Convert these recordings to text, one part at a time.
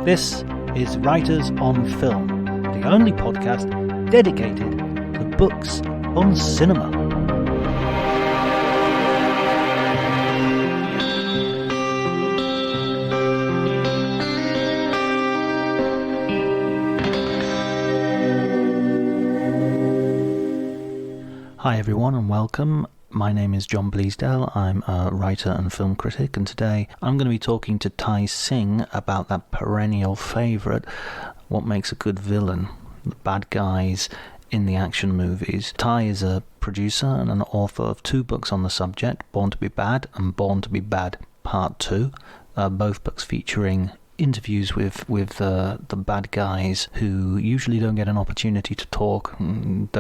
This is Writers on Film, the only podcast dedicated to books on cinema. Hi everyone and welcome. My name is John Bleasdale. I'm a writer and film critic, and today I'm going to be talking to Timon Singh about that perennial favourite, what makes a good villain, the bad guys in the action movies. Ty is a producer and an author of two books on the subject, Born to be Bad and Born to be Bad Part 2, both books featuring interviews with the bad guys who usually don't get an opportunity to talk and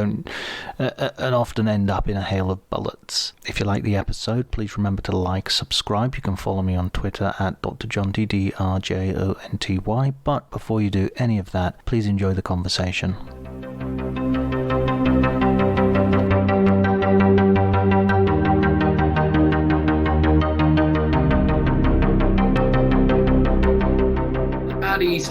often end up in a hail of bullets. If you like the episode, please remember to like, subscribe. You can follow me on Twitter at drjonty, DRJONTY. But before you do any of that, please enjoy the conversation.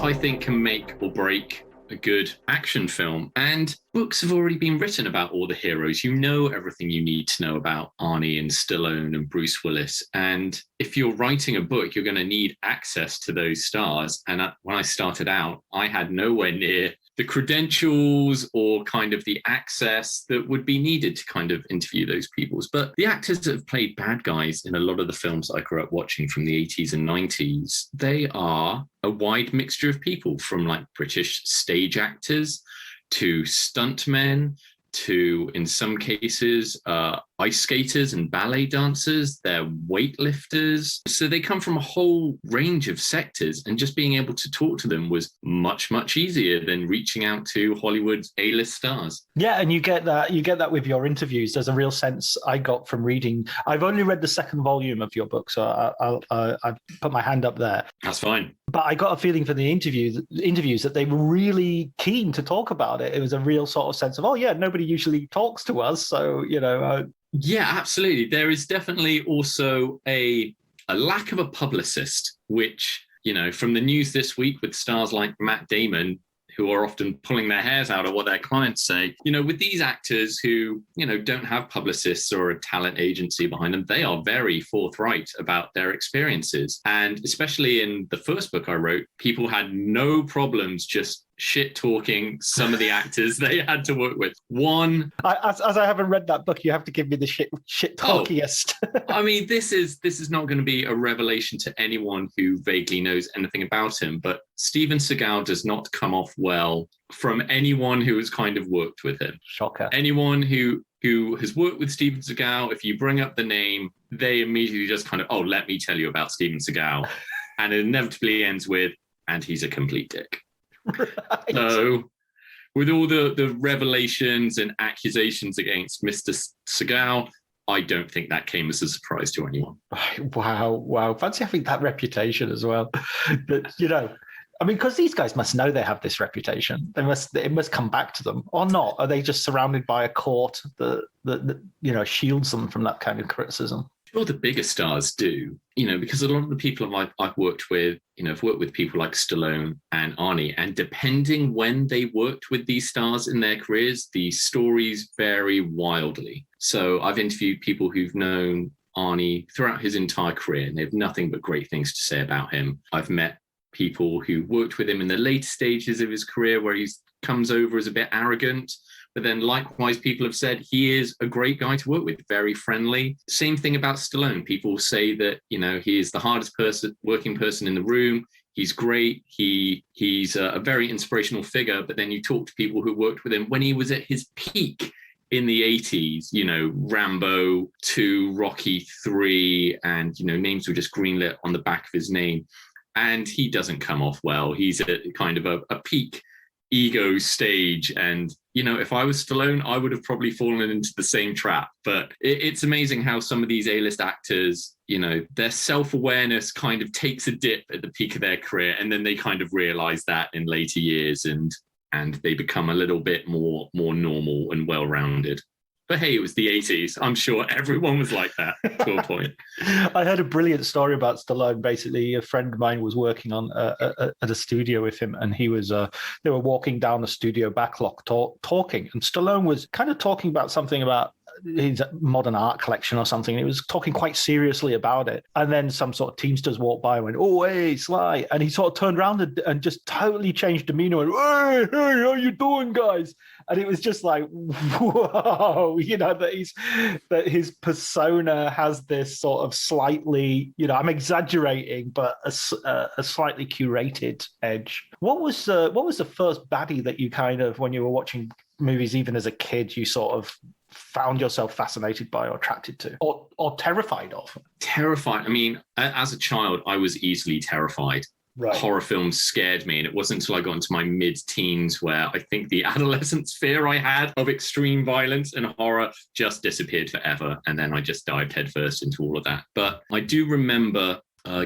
I think can make or break a good action film, and books have already been written about all the heroes. You know everything you need to know about Arnie and Stallone and Bruce Willis, and if you're writing a book, you're going to need access to those stars. And when I started out, I had nowhere near the credentials or kind of the access that would be needed to kind of interview those people. But the actors that have played bad guys in a lot of the films I grew up watching from the 80s and 90s, they are a wide mixture of people, from like British stage actors to stuntmen to, in some cases, ice skaters and ballet dancers. They're weightlifters. So they come from a whole range of sectors, and just being able to talk to them was much, much easier than reaching out to Hollywood's A-list stars. Yeah, and you get that with your interviews. There's a real sense I got from reading. I've only read the second volume of your book, so I put my hand up there. That's fine. But I got a feeling from the interviews that they were really keen to talk about it. It was a real sort of sense of, oh yeah, nobody usually talks to us, so Yeah, absolutely. There is definitely also a lack of a publicist, which, from the news this week with stars like Matt Damon, who are often pulling their hairs out of what their clients say, with these actors who, don't have publicists or a talent agency behind them, they are very forthright about their experiences. And especially in the first book I wrote, people had no problems just shit talking some of the actors they had to work with. As I haven't read that book, you have to give me the shit talkiest. I mean, this is not going to be a revelation to anyone who vaguely knows anything about him, but Steven Seagal does not come off well from anyone who has kind of worked with him. Shocker. Anyone who has worked with Steven Seagal, if you bring up the name, they immediately just kind of, oh, let me tell you about Steven Seagal. And it inevitably ends with, and he's a complete dick. Right. So with all the revelations and accusations against Mr. Seagal, I don't think that came as a surprise to anyone. Wow. Fancy having that reputation as well. But, because these guys must know they have this reputation. It must come back to them, or not? Are they just surrounded by a court that shields them from that kind of criticism? Sure, the bigger stars do, because a lot of the people I've worked with, I've worked with people like Stallone and Arnie, and depending when they worked with these stars in their careers, the stories vary wildly. So I've interviewed people who've known Arnie throughout his entire career, and they have nothing but great things to say about him. I've met people who worked with him in the later stages of his career where he comes over as a bit arrogant. But then likewise, people have said he is a great guy to work with, very friendly. Same thing about Stallone. People say that, he is the hardest working person in the room. He's great. He's a very inspirational figure. But then you talk to people who worked with him when he was at his peak in the 80s, Rambo 2, Rocky 3, and, names were just greenlit on the back of his name. And he doesn't come off well. He's at kind of a peak ego stage. And, if I was Stallone, I would have probably fallen into the same trap. But it's amazing how some of these A-list actors, their self-awareness kind of takes a dip at the peak of their career. And then they kind of realize that in later years and they become a little bit more normal and well-rounded. But hey, it was the 80s. I'm sure everyone was like that to a point. I heard a brilliant story about Stallone. Basically, a friend of mine was working on at a studio with him, and he was they were walking down the studio backlot talking, and Stallone was kind of talking about something about his modern art collection or something. He was talking quite seriously about it, and then some sort of Teamsters walked by and went, "Oh, hey, Sly," and he sort of turned around and just totally changed demeanor and went, "Hey, how you doing, guys?" And it was just like, whoa, that his persona has this sort of slightly, I'm exaggerating, but a slightly curated edge. What was the first baddie that you kind of, when you were watching movies, even as a kid, you sort of found yourself fascinated by or attracted to or terrified of? Terrified. I mean, as a child, I was easily terrified. Right. Horror films scared me, and it wasn't until I got into my mid-teens where I think the adolescence fear I had of extreme violence and horror just disappeared forever, and then I just dived headfirst into all of that. But I do remember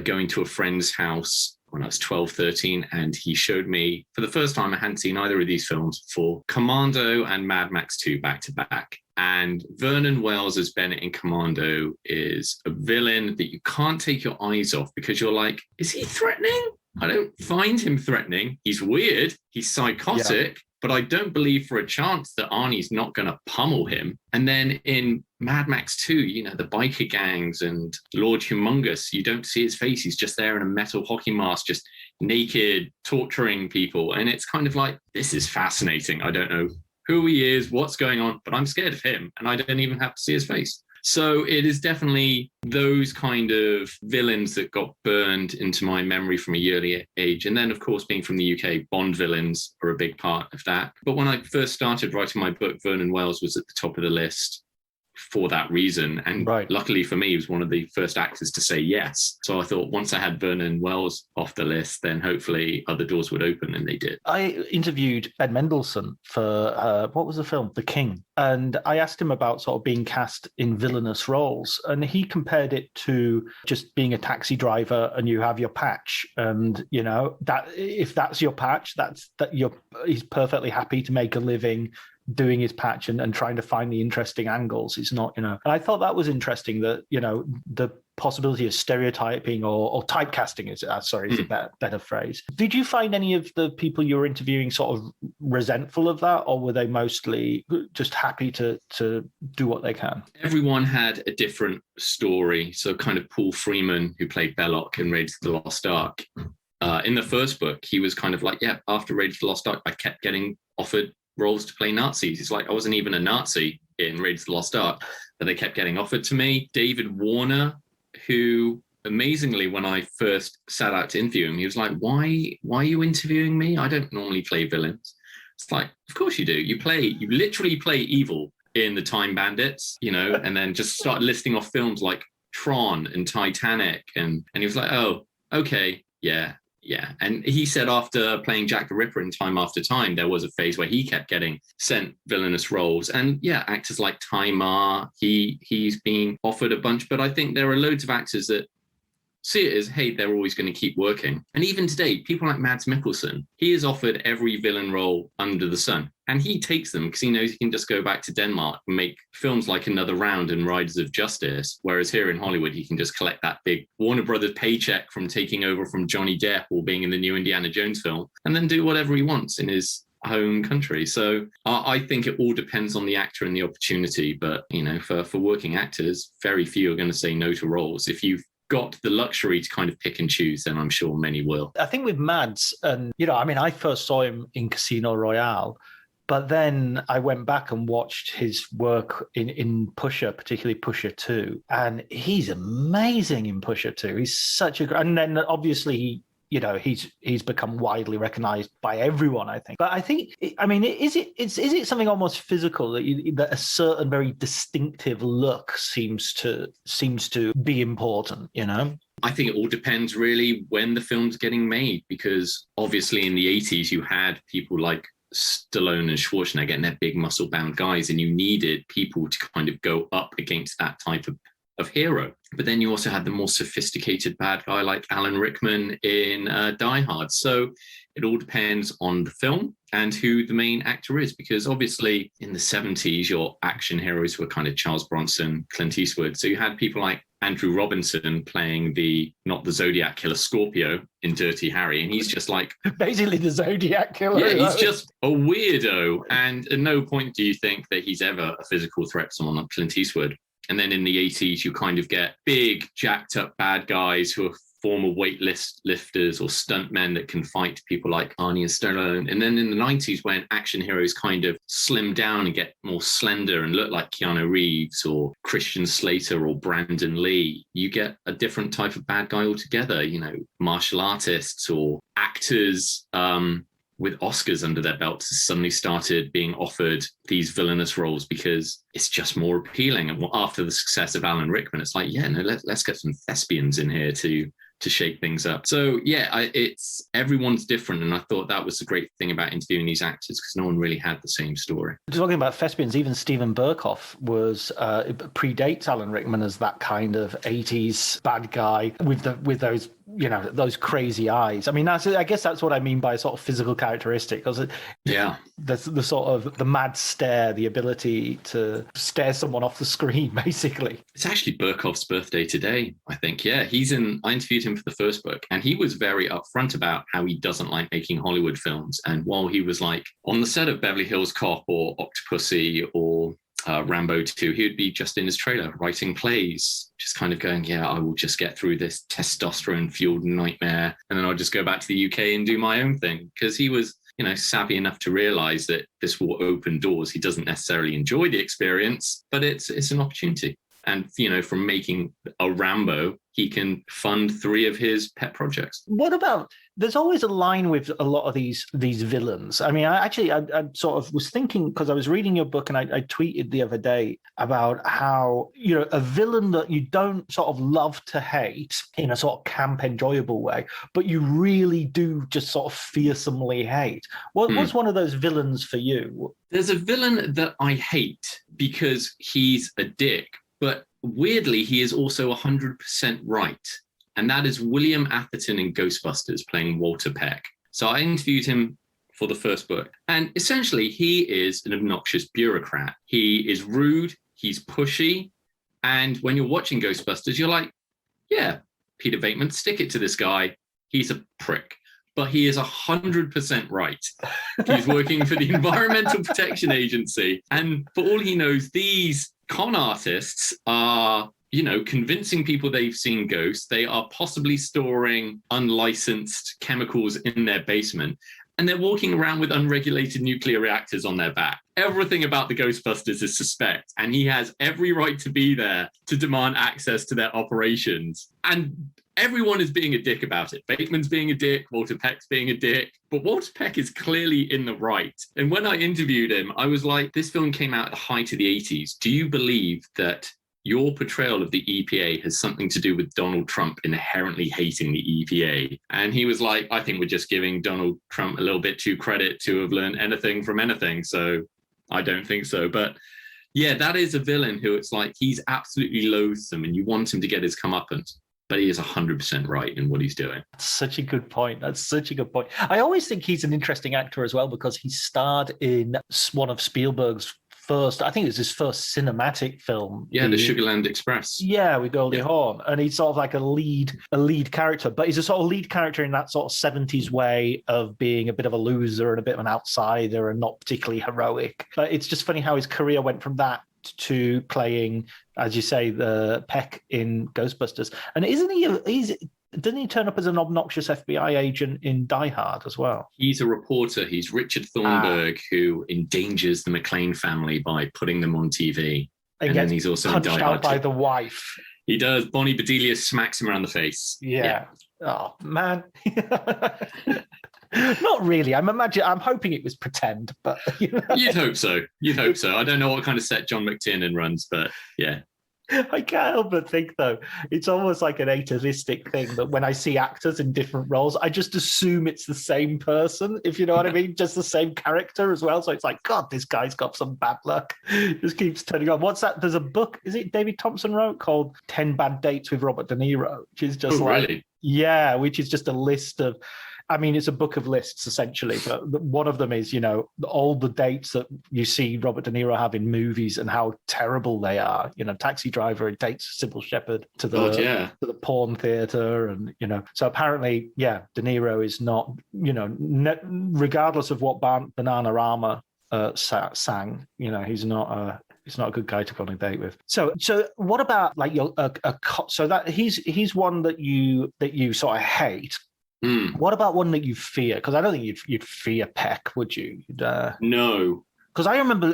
going to a friend's house when I was 12, 13, and he showed me, for the first time, I hadn't seen either of these films, for Commando and Mad Max 2 back to back. And Vernon Wells as Bennett in Commando is a villain that you can't take your eyes off because you're like, is he threatening? I don't find him threatening. He's weird. He's psychotic. Yeah. But I don't believe for a chance that Arnie's not going to pummel him. And then in Mad Max 2, the biker gangs and Lord Humongous, you don't see his face. He's just there in a metal hockey mask, just naked, torturing people. And it's kind of like, this is fascinating. I don't know who he is, what's going on, but I'm scared of him. And I don't even have to see his face. So it is definitely those kind of villains that got burned into my memory from a early age. And then, of course, being from the UK, Bond villains are a big part of that. But when I first started writing my book, Vernon Wells was at the top of the list for that reason. And Luckily for me, he was one of the first actors to say yes. So I thought once I had Vernon Wells off the list, then hopefully other doors would open, and they did. I interviewed Ed Mendelsohn for, what was the film? The King. And I asked him about sort of being cast in villainous roles. And he compared it to just being a taxi driver and you have your patch. And, that if that's your patch, he's perfectly happy to make a living doing his patch and trying to find the interesting angles. It's not, and I thought that was interesting that, the possibility of stereotyping or typecasting is a better phrase. Did you find any of the people you were interviewing sort of resentful of that, or were they mostly just happy to do what they can? Everyone had a different story. So kind of Paul Freeman, who played Belloc in Raiders of the Lost Ark, in the first book, he was kind of like, after Raiders of the Lost Ark, I kept getting offered roles to play Nazis. It's like I wasn't even a Nazi in Raiders of the Lost Ark, but they kept getting offered to me. David Warner, who amazingly, when I first sat out to interview him, he was like, why are you interviewing me? I don't normally play villains. It's like, of course you do. You literally play evil in The Time Bandits, and then just start listing off films like Tron and Titanic. And he was like, oh, okay, yeah. Yeah. And he said after playing Jack the Ripper in Time After Time, there was a phase where he kept getting sent villainous roles. And actors like Timar, he's being offered a bunch. But I think there are loads of actors that see it as, hey, they're always going to keep working. And even today, people like Mads Mikkelsen, he is offered every villain role under the sun. And he takes them because he knows he can just go back to Denmark and make films like Another Round and Riders of Justice. Whereas here in Hollywood, he can just collect that big Warner Brothers paycheck from taking over from Johnny Depp or being in the new Indiana Jones film, and then do whatever he wants in his home country. So I think it all depends on the actor and the opportunity. But, for working actors, very few are going to say no to roles. If you've got the luxury to kind of pick and choose, then I'm sure many will. I think with Mads, and I first saw him in Casino Royale, but then I went back and watched his work in Pusher, particularly Pusher 2, and he's amazing in Pusher 2. He's such a, and then obviously he's become widely recognized by everyone, I think. But I think, is it something almost physical that a certain very distinctive look seems to be important, I think it all depends really when the film's getting made, because obviously in the 80s you had people like Stallone and Schwarzenegger and they're big muscle bound guys, and you needed people to kind of go up against that type of of hero. But then you also had the more sophisticated bad guy like Alan Rickman in Die Hard. So it all depends on the film and who the main actor is, because obviously in the 70s, your action heroes were kind of Charles Bronson, Clint Eastwood. So you had people like Andrew Robinson playing not the Zodiac killer Scorpio in Dirty Harry. And he's just like... basically the Zodiac killer. Yeah, he's just a weirdo. And at no point do you think that he's ever a physical threat to someone like Clint Eastwood. And then in the 80s, you kind of get big, jacked up bad guys who are former weightlifters or stuntmen that can fight people like Arnie and Stallone. And then in the 90s, when action heroes kind of slim down and get more slender and look like Keanu Reeves or Christian Slater or Brandon Lee, you get a different type of bad guy altogether, martial artists or actors with Oscars under their belts suddenly started being offered these villainous roles because it's just more appealing. And after the success of Alan Rickman, it's like, let's get some thespians in here to shake things up. So it's everyone's different. And I thought that was the great thing about interviewing these actors, because no one really had the same story. Talking about thespians, even Steven Berkoff predates Alan Rickman as that kind of 80s bad guy with those those crazy eyes. I mean, I guess that's what I mean by sort of physical characteristic. The sort of the mad stare, the ability to stare someone off the screen, basically. It's actually Berkoff's birthday today, I think. Yeah, I interviewed him for the first book, and he was very upfront about how he doesn't like making Hollywood films. And while he was like on the set of Beverly Hills Cop or Octopussy or Rambo 2, he would be just in his trailer writing plays, just kind of going, I will just get through this testosterone-fueled nightmare, and then I'll just go back to the UK and do my own thing. Because he was, savvy enough to realize that this will open doors. He doesn't necessarily enjoy the experience, but it's an opportunity. And, from making a Rambo, he can fund 3 of his pet projects. What about, there's always a line with a lot of these villains. I mean, I sort of was thinking, because I was reading your book and I tweeted the other day about how, a villain that you don't sort of love to hate in a sort of camp, enjoyable way, but you really do just sort of fearsomely hate. What's one of those villains for you? There's a villain that I hate because he's a dick. But weirdly, he is also 100% right. And that is William Atherton in Ghostbusters playing Walter Peck. So I interviewed him for the first book. And essentially, he is an obnoxious bureaucrat. He is rude. He's pushy. And when you're watching Ghostbusters, you're like, yeah, Peter Venkman, stick it to this guy. He's a prick. But he is 100% right. He's working for the Environmental Protection Agency. And for all he knows, these con artists are, convincing people they've seen ghosts. They are possibly storing unlicensed chemicals in their basement. And they're walking around with unregulated nuclear reactors on their back. Everything about the Ghostbusters is suspect. And he has every right to be there to demand access to their operations. And everyone is being a dick about it. Bateman's being a dick, Walter Peck's being a dick, but Walter Peck is clearly in the right. And when I interviewed him, I was like, this film came out at the height of the 80s. Do you believe that your portrayal of the EPA has something to do with Donald Trump inherently hating the EPA? And he was like, I think we're just giving Donald Trump a little bit too credit to have learned anything from anything. So I don't think so. But yeah, that is a villain who it's like, he's absolutely loathsome and you want him to get his comeuppance. But he is 100% right in what he's doing. That's such a good point. I always think he's an interesting actor as well because he starred in one of Spielberg's first, I think it was his first cinematic film. Yeah, the Sugarland Express. Yeah, with Goldie Hawn. And he's sort of like a lead character, but he's a sort of lead character in that sort of 70s way of being a bit of a loser and a bit of an outsider and not particularly heroic. But it's just funny how his career went from that to playing, as you say, the Peck in Ghostbusters. And doesn't he turn up as an obnoxious FBI agent in Die Hard as well? He's a reporter. He's Richard Thornburg, who endangers the McClane family by putting them on TV. And then he's also punched in Die out Hard by the wife. He does. Bonnie Bedelia smacks him around the face. Yeah. Oh, man. Not really. I'm hoping it was pretend, but You'd hope so. I don't know what kind of set John McTiernan runs, but yeah. I can't help but think, though, it's almost like an atavistic thing that when I see actors in different roles, I just assume it's the same person, if you know what I mean, just the same character as well. So it's like, God, this guy's got some bad luck. Just keeps turning on. What's that? There's a book, is it David Thompson wrote, called 10 Bad Dates with Robert De Niro, which is just Really? Yeah, which is just a list of, I mean, it's a book of lists, essentially. But one of them is, all the dates that you see Robert De Niro have in movies and how terrible they are. Taxi Driver, it dates Sybil Shepherd to the porn theater. And, so apparently, yeah, De Niro is not, regardless of what Bananarama sang, he's not a good guy to go on a date with. So what about like so that he's one that you sort of hate. What about one that you fear? Because I don't think you'd fear Peck, would you? No. Because I remember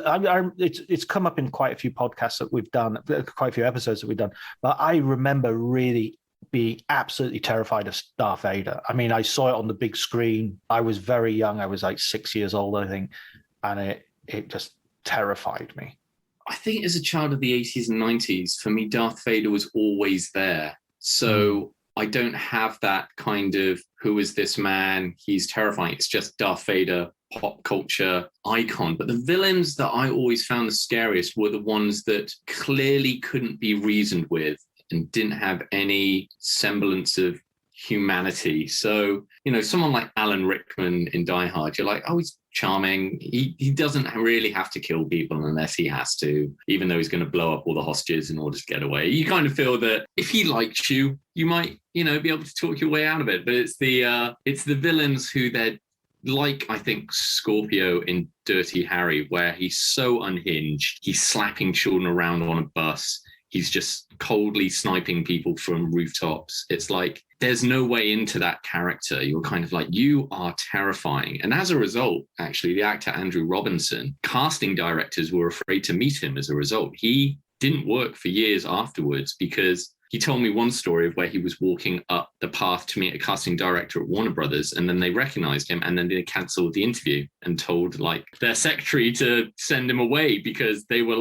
it's come up in quite a few podcasts that we've done, quite a few episodes that we've done. But I remember really being absolutely terrified of Darth Vader. I mean, I saw it on the big screen. I was very young. I was like 6 years old, I think, and it just terrified me. I think as a child of the 80s and 90s, for me, Darth Vader was always there. So I don't have that kind of, who is this man? He's terrifying. It's just Darth Vader, pop culture icon. But the villains that I always found the scariest were the ones that clearly couldn't be reasoned with and didn't have any semblance of humanity. So, someone like Alan Rickman in Die Hard, you're like, oh, he's charming. He doesn't really have to kill people unless he has to, even though he's going to blow up all the hostages in order to get away. You kind of feel that if he likes you, you might, be able to talk your way out of it. But it's the villains who they're like, I think, Scorpio in Dirty Harry, where he's so unhinged. He's slapping children around on a bus. He's just coldly sniping people from rooftops. It's like, there's no way into that character. You're kind of like, you are terrifying. And as a result, actually, the actor Andrew Robinson, casting directors were afraid to meet him as a result. He didn't work for years afterwards because he told me one story of where he was walking up the path to meet a casting director at Warner Brothers, and then they recognized him, and then they canceled the interview and told their secretary to send him away because they were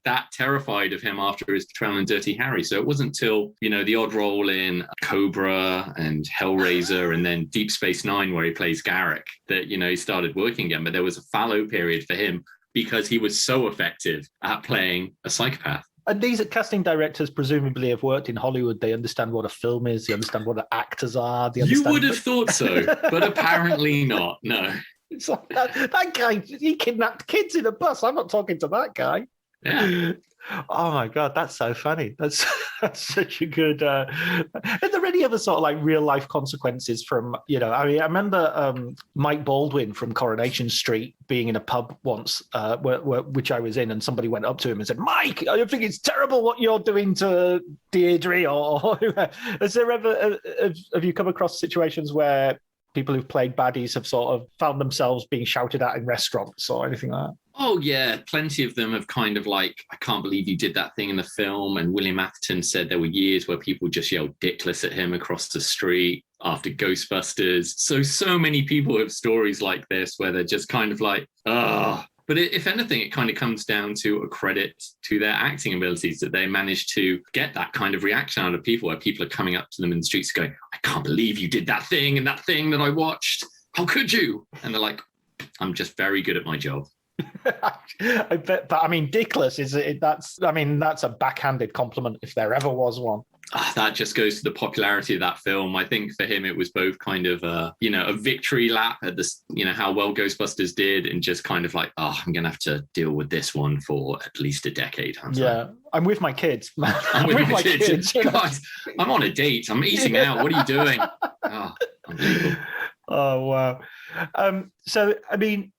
that terrified of him after his portrayal in Dirty Harry. So it wasn't till, the odd role in Cobra and Hellraiser and then Deep Space Nine, where he plays Garrick, that, he started working again. But there was a fallow period for him because he was so effective at playing a psychopath. And these casting directors presumably have worked in Hollywood. They understand what a film is. They understand what the actors are. You would have thought so, but apparently not. No. It's like that guy, he kidnapped kids in a bus. I'm not talking to that guy. Yeah. Oh my God, that's so funny. That's such a good. Are there any other sort of real life consequences from, I remember Mike Baldwin from Coronation Street being in a pub once, which I was in, and somebody went up to him and said, "Mike, I think it's terrible what you're doing to Deirdre." Or has there ever have you come across situations where people who've played baddies have sort of found themselves being shouted at in restaurants or anything like that? Oh, yeah. Plenty of them have kind of I can't believe you did that thing in the film. And William Atherton said there were years where people just yelled dickless at him across the street after Ghostbusters. So many people have stories like this where they're just kind of But if anything, it kind of comes down to a credit to their acting abilities, that they managed to get that kind of reaction out of people, where people are coming up to them in the streets going, I can't believe you did that thing and that thing that I watched. How could you? And they're like, I'm just very good at my job. I bet, but I mean, dickless that's a backhanded compliment if there ever was one. That just goes to the popularity of that film. I think for him, it was both kind of a victory lap at this, how well Ghostbusters did, and just kind of I'm going to have to deal with this one for at least a decade. I'm with my kids. I'm with my kids. Guys, I'm on a date. I'm eating out. What are you doing? Oh, unbelievable. Oh, wow. So, I mean,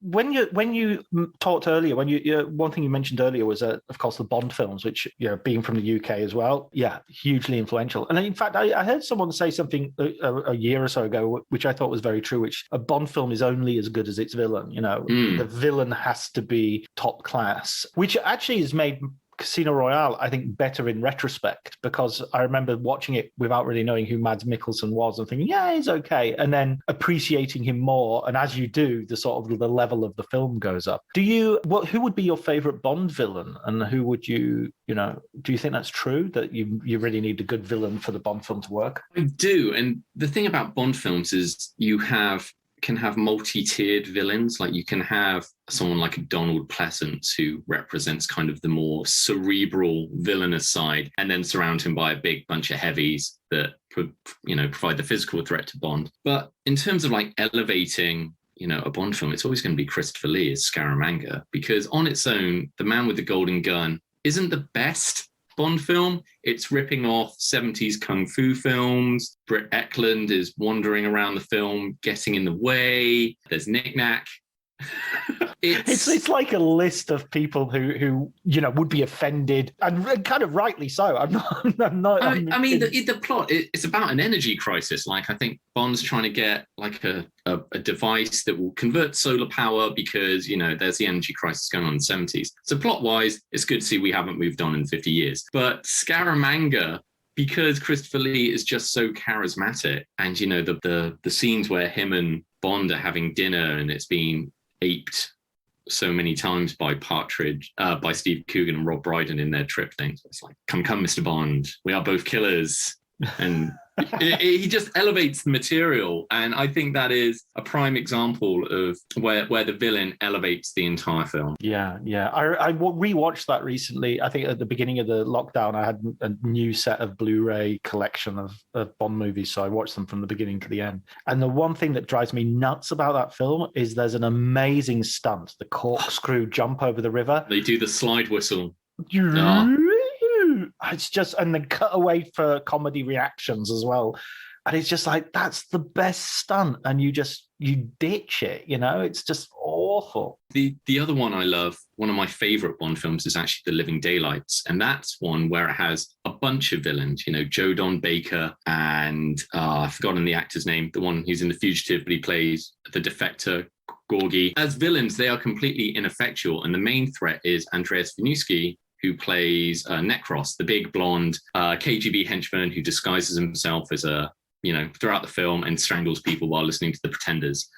when you talked earlier, one thing you mentioned earlier was, of course, the Bond films, which, being from the UK as well, hugely influential. And in fact, I heard someone say something a year or so ago, which I thought was very true, which a Bond film is only as good as its villain. The villain has to be top class, which actually has made Casino Royale, I think, better in retrospect, because I remember watching it without really knowing who Mads Mikkelsen was and thinking, yeah, he's okay, and then appreciating him more. And as you do, the sort of the level of the film goes up. Who would be your favorite Bond villain, and who would do you think that's true, that you really need a good villain for the Bond film to work? I do. And the thing about Bond films is you can have multi-tiered villains. Like you can have someone like a Donald Pleasance, who represents kind of the more cerebral villainous side, and then surround him by a big bunch of heavies that provide the physical threat to Bond. But in terms of like elevating a Bond film, it's always going to be Christopher Lee as Scaramanga, because on its own, The Man with the Golden Gun isn't the best Bond film. It's ripping off 70s kung fu films. Britt Eklund is wandering around the film, getting in the way. There's knick-knack. It's like a list of people who would be offended, and kind of rightly so. I'm not. I mean, the plot, it's about an energy crisis. Like, I think Bond's trying to get like a device that will convert solar power, because there's the energy crisis going on in the 70s. So plot-wise, it's good to see we haven't moved on in 50 years. But Scaramanga, because Christopher Lee is just so charismatic, and the scenes where him and Bond are having dinner, and it's been aped so many times by by Steve Coogan and Rob Brydon in their trip things. It's like, come, Mr. Bond, we are both killers. And he just elevates the material. And I think that is a prime example of where the villain elevates the entire film. Yeah. I rewatched that recently. I think at the beginning of the lockdown, I had a new set of Blu-ray collection of Bond movies. So I watched them from the beginning to the end. And the one thing that drives me nuts about that film is there's an amazing stunt, the corkscrew jump over the river. They do the slide whistle. It's just, and then cut away for comedy reactions as well. And it's just like, that's the best stunt. And you ditch it, it's just awful. The other one I love, one of my favorite Bond films, is actually The Living Daylights. And that's one where it has a bunch of villains, Joe Don Baker and I've forgotten the actor's name, the one who's in The Fugitive, but he plays the defector, Gorgie. As villains, they are completely ineffectual. And the main threat is Andreas Winewski, who plays Necros, the big blonde KGB henchman who disguises himself as throughout the film and strangles people while listening to The Pretenders.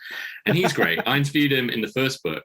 And he's great. I interviewed him in the first book,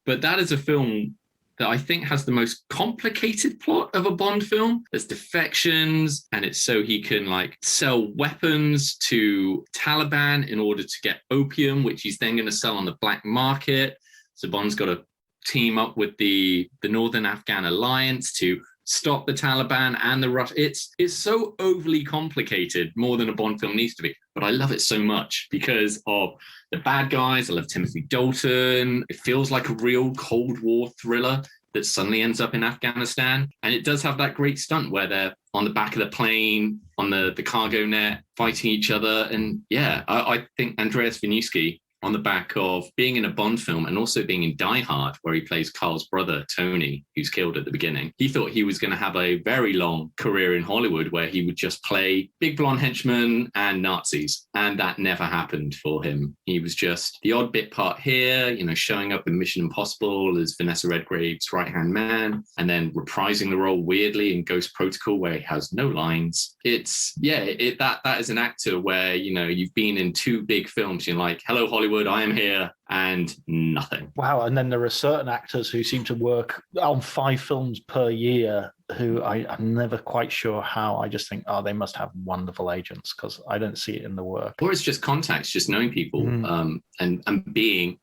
but that is a film that I think has the most complicated plot of a Bond film. There's defections, and it's so he can sell weapons to Taliban in order to get opium, which he's then going to sell on the black market. So Bond's got to team up with the Northern Afghan Alliance to stop the Taliban and the Rush. It's so overly complicated, more than a Bond film needs to be. But I love it so much because of the bad guys. I love Timothy Dalton. It feels like a real Cold War thriller that suddenly ends up in Afghanistan. And it does have that great stunt where they're on the back of the plane, on the cargo net, fighting each other. And yeah, I think Andreas Winewski, on the back of being in a Bond film and also being in Die Hard, where he plays Carl's brother, Tony, who's killed at the beginning. He thought he was going to have a very long career in Hollywood where he would just play big blonde henchmen and Nazis. And that never happened for him. He was just the odd bit part here, showing up in Mission Impossible as Vanessa Redgrave's right-hand man, and then reprising the role weirdly in Ghost Protocol, where he has no lines. That is an actor where, you've been in two big films, you're like, hello, Hollywood, I am here, and nothing. Wow. And then there are certain actors who seem to work on 5 films per year who I'm never quite sure how. I just think, they must have wonderful agents, because I don't see it in the work. Or it's just contacts, just knowing people, and being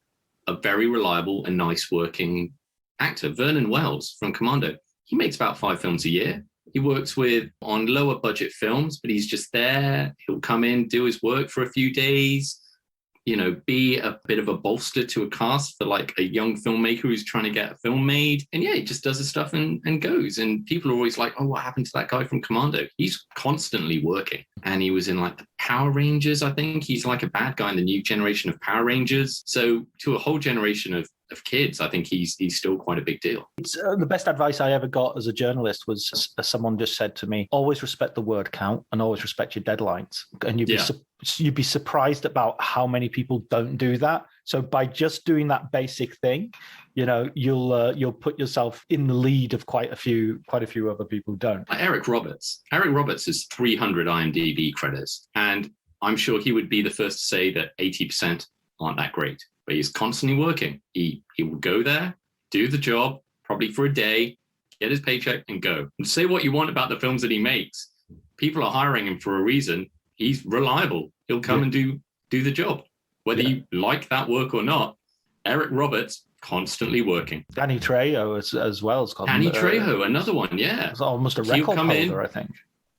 a very reliable and nice working actor. Vernon Wells from Commando, he makes about 5 films a year. He works on lower budget films, but he's just there. He'll come in, do his work for a few days, be a bit of a bolster to a cast for a young filmmaker who's trying to get a film made. And yeah, he just does his stuff and goes. And people are always like, oh, what happened to that guy from Commando? He's constantly working. And he was in the Power Rangers, I think. He's a bad guy in the new generation of Power Rangers. So to a whole generation of of kids, I think he's still quite a big deal. It's the best advice I ever got as a journalist was someone just said to me, always respect the word count and always respect your deadlines. And you'd be surprised about how many people don't do that. So by just doing that basic thing, you'll put yourself in the lead of quite a few other people who don't. Eric Roberts has 300 IMDb credits, and I'm sure he would be the first to say that 80% aren't that great, but he's constantly working. He will go there, do the job, probably for a day, get his paycheck and go. And say what you want about the films that he makes. People are hiring him for a reason. He's reliable. He'll come and do the job. Whether you like that work or not, Eric Roberts, constantly working. Danny Trejo as well. Danny Trejo, another one, yeah. It's almost a record holder, I think.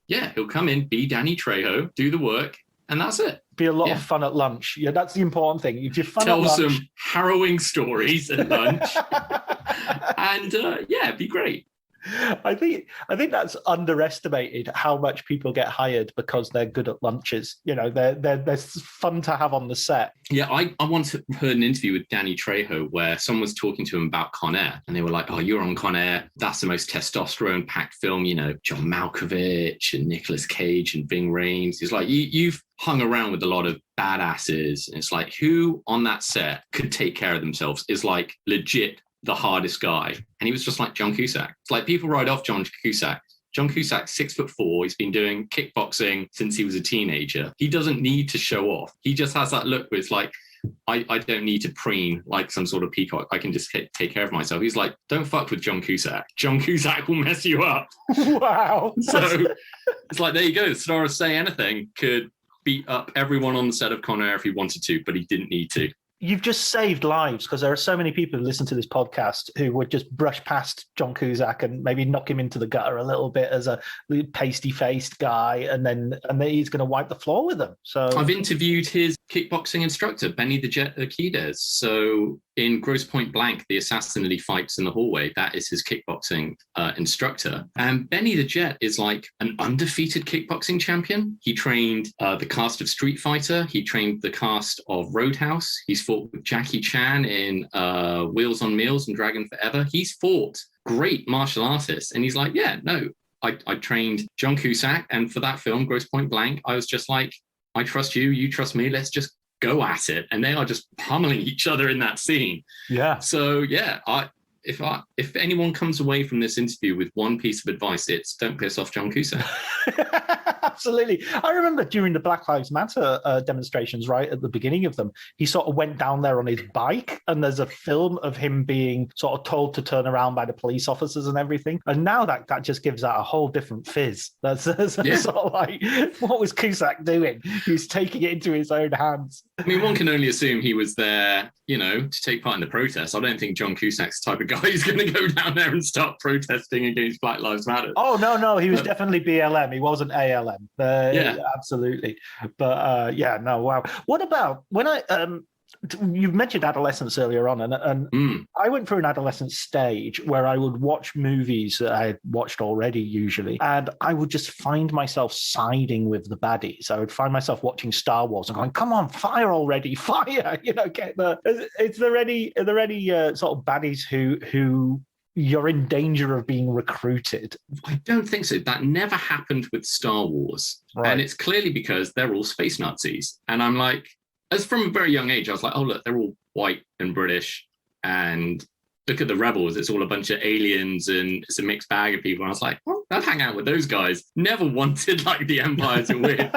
Yeah, he'll come in, be Danny Trejo, do the work, and that's it. Be a lot of fun at lunch. Yeah, that's the important thing. If you're fun Tell at lunch... some harrowing stories at lunch. And be great. I think that's underestimated how much people get hired because they're good at lunches. They're fun to have on the set. Yeah, I once heard an interview with Danny Trejo where someone was talking to him about Con Air, and they were like, "Oh, you're on Con Air. That's the most testosterone-packed film. John Malkovich and Nicolas Cage and Ving Rhames." He's like, "You've hung around with a lot of badasses." And it's like, who on that set could take care of themselves is like legit the hardest guy. And he was just like John Cusack. It's like people write off John Cusack. John Cusack's 6'4". He's been doing kickboxing since he was a teenager. He doesn't need to show off. He just has that look where it's like, I don't need to preen like some sort of peacock. I can just take care of myself. He's like, don't fuck with John Cusack. John Cusack will mess you up. Wow. So it's like, there you go. The star of Say Anything could beat up everyone on the set of Con Air if he wanted to, but he didn't need to. You've just saved lives, because there are so many people who listen to this podcast who would just brush past John Cusack and maybe knock him into the gutter a little bit as a pasty-faced guy, and then he's going to wipe the floor with them. So I've interviewed his kickboxing instructor, Benny the Jet Urquidez. So in Grosse Pointe Blank, the assassin that he fights in the hallway, that is his kickboxing instructor. And Benny the Jet is like an undefeated kickboxing champion. He trained the cast of Street Fighter. He trained the cast of Roadhouse. He's fought with Jackie Chan in Wheels on Meals and Dragon Forever. He's fought great martial artists. And he's like, I trained John Cusack. And for that film, Grosse Pointe Blank, I was just like, I trust you, you trust me, let's just go at it. And they are just pummeling each other in that scene. Yeah. So if anyone comes away from this interview with one piece of advice, it's don't piss off John Cusack. Absolutely. I remember during the Black Lives Matter demonstrations, right at the beginning of them, he sort of went down there on his bike, and there's a film of him being sort of told to turn around by the police officers and everything. And now that just gives that a whole different fizz. That's sort of like, what was Cusack doing? He was taking it into his own hands. I mean, one can only assume he was there, to take part in the protest. I don't think John Cusack's the type of guy who's going to go down there and start protesting against Black Lives Matter. Oh, no, he was definitely BLM. He wasn't ALM. Absolutely. But wow. What about when you mentioned adolescence earlier on, and I went through an adolescent stage where I would watch movies that I had watched already usually, and I would just find myself siding with the baddies. I would find myself watching Star Wars and going, come on, fire already, fire, are there any sort of baddies who you're in danger of being recruited? I don't think so. That never happened with Star Wars. Right. And it's clearly because they're all space Nazis. And I'm like, as from a very young age, I was like, oh, look, they're all white and British. And look at the rebels. It's all a bunch of aliens and it's a mixed bag of people. And I was like, well, I'd hang out with those guys. Never wanted like the Empire to win.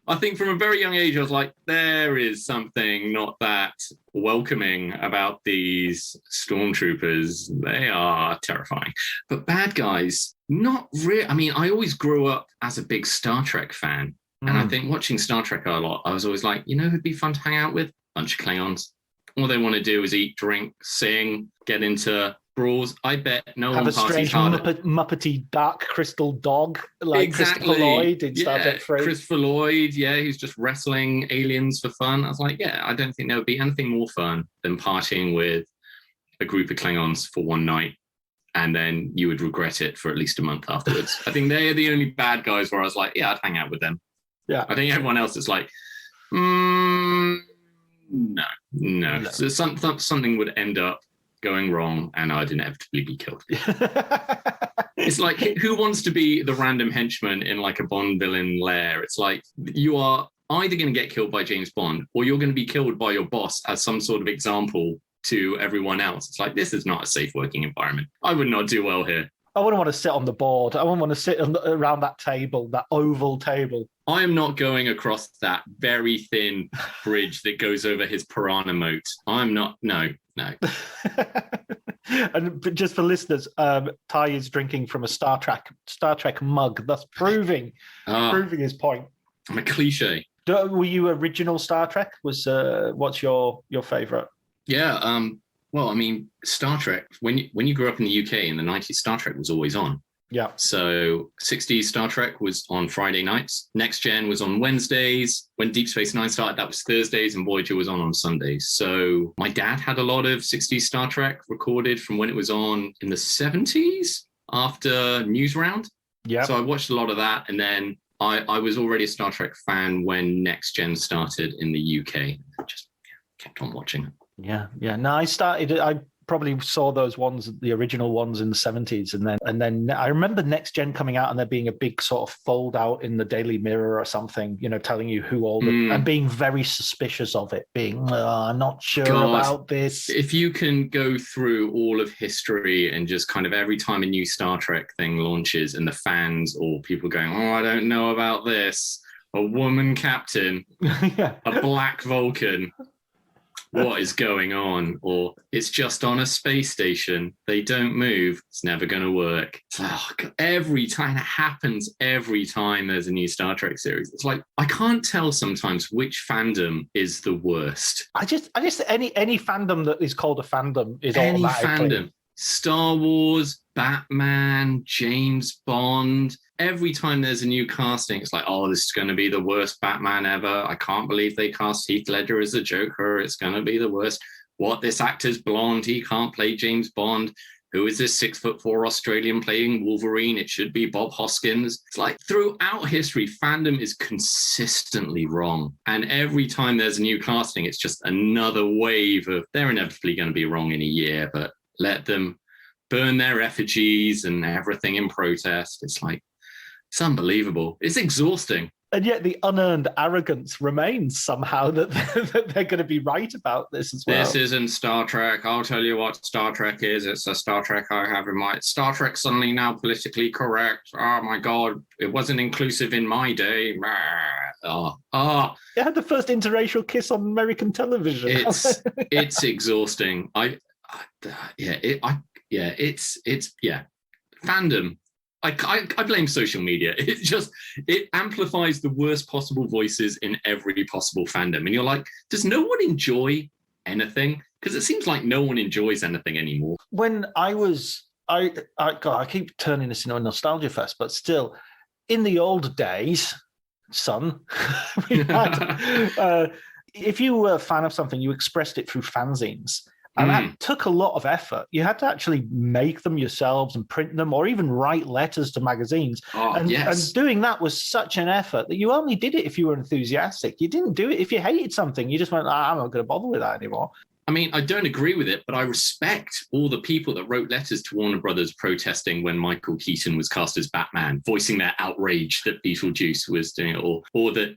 I think from a very young age, I was like, there is something not that welcoming about these stormtroopers. They are terrifying. But bad guys, not really. I mean, I always grew up as a big Star Trek fan. And I think watching Star Trek a lot, I was always like, who'd be fun to hang out with? Bunch of Klingons. All they want to do is eat, drink, sing, get into brawls. I bet no one parties harder. Have a strange Muppety dark crystal dog like exactly. Christopher Lloyd in Star Trek 3. Christopher Lloyd, who's just wrestling aliens for fun. I was like, I don't think there would be anything more fun than partying with a group of Klingons for one night, and then you would regret it for at least a month afterwards. I think they are the only bad guys where I was like, I'd hang out with them. Yeah. I think everyone else is like, No. So something would end up going wrong and I'd inevitably be killed. It's like, who wants to be the random henchman in like a Bond villain lair? It's like, you are either going to get killed by James Bond or you're going to be killed by your boss as some sort of example to everyone else. It's like, this is not a safe working environment. I would not do well here. I wouldn't want to sit on the board. I wouldn't want to sit around that table, that oval table. I am not going across that very thin bridge that goes over his piranha moat. I'm not. No. And just for listeners, Ty is drinking from a Star Trek mug, thus proving his point. I'm a cliche. Were you original Star Trek? What's your favorite? Yeah. Well, I mean, Star Trek. When you grew up in the UK in the 90s, Star Trek was always on. Yeah. So 60s Star Trek was on Friday nights. Next Gen was on Wednesdays. When Deep Space Nine started, that was Thursdays, and Voyager was on Sundays. So my dad had a lot of 60s Star Trek recorded from when it was on in the 70s after Newsround. Yeah. So I watched a lot of that, and then I was already a Star Trek fan when Next Gen started in the UK. I just kept on watching it. Yeah. No, I probably saw those ones, the original ones in the 70s. And then I remember Next Gen coming out and there being a big sort of fold out in the Daily Mirror or something, telling you who all the, and being very suspicious of it, being, I'm not sure about this. If you can go through all of history and just kind of every time a new Star Trek thing launches and the fans or people going, I don't know about this, a woman captain, a black Vulcan, what is going on? Or it's just on a space station. They don't move. It's never going to work. Every time it happens, every time there's a new Star Trek series, it's like, I can't tell sometimes which fandom is the worst. I just any fandom that is called a fandom is any fandom. Star Wars, Batman, James Bond. Every time there's a new casting, it's like, this is going to be the worst Batman ever. I can't believe they cast Heath Ledger as a Joker. It's going to be the worst. What, this actor's blonde. He can't play James Bond. Who is this 6'4" Australian playing Wolverine? It should be Bob Hoskins. It's like throughout history, fandom is consistently wrong. And every time there's a new casting, it's just another wave of, they're inevitably going to be wrong in a year, but let them burn their effigies and everything in protest. It's like, it's unbelievable. It's exhausting. And yet the unearned arrogance remains somehow that they're going to be right about this as well. This isn't Star Trek. I'll tell you what Star Trek is. It's a Star Trek I have in mind. Star Trek suddenly now politically correct. Oh my God, it wasn't inclusive in my day. It had the first interracial kiss on American television. It's exhausting. Fandom. I blame social media. It amplifies the worst possible voices in every possible fandom. And you're like, does no one enjoy anything? Because it seems like no one enjoys anything anymore. When I keep turning this into a nostalgia fest, but still, in the old days, son, we had, if you were a fan of something, you expressed it through fanzines. And that took a lot of effort. You had to actually make them yourselves and print them or even write letters to magazines. And doing that was such an effort that you only did it if you were enthusiastic. You didn't do it if you hated something. You just went, I'm not going to bother with that anymore. I mean, I don't agree with it, but I respect all the people that wrote letters to Warner Brothers protesting when Michael Keaton was cast as Batman, voicing their outrage that Beetlejuice was doing it, or that,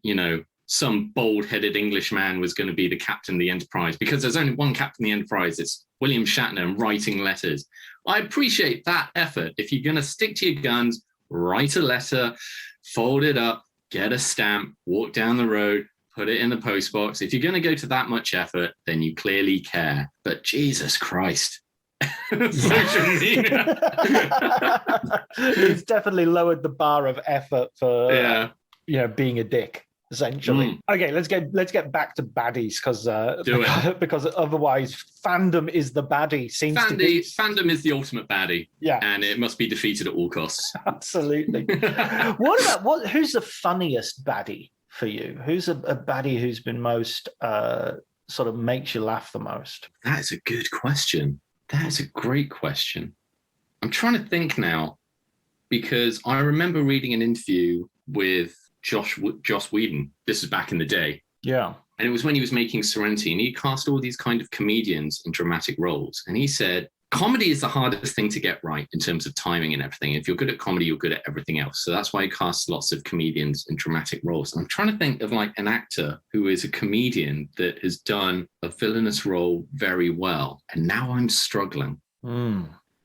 some bold-headed Englishman was going to be the captain of the Enterprise, because there's only one captain of the Enterprise. It's William Shatner and writing letters. I appreciate that effort. If you're going to stick to your guns, write a letter, fold it up, get a stamp, walk down the road, put it in the postbox. If you're going to go to that much effort, then you clearly care. But Jesus Christ. Social media. It's definitely lowered the bar of effort for being a dick. Essentially. Okay, let's get back to baddies because otherwise fandom is the baddie. Fandom is the ultimate baddie. Yeah, and it must be defeated at all costs. Absolutely. Who's the funniest baddie for you? Who's a baddie who's been most sort of makes you laugh the most? That's a good question. That's a great question. I'm trying to think now, because I remember reading an interview with Joss Whedon. This is back in the day. Yeah. And it was when he was making Serenity, and he cast all these kind of comedians in dramatic roles. And he said, comedy is the hardest thing to get right in terms of timing and everything. If you're good at comedy, you're good at everything else. So that's why he casts lots of comedians in dramatic roles. And I'm trying to think of like an actor who is a comedian that has done a villainous role very well. And now I'm struggling.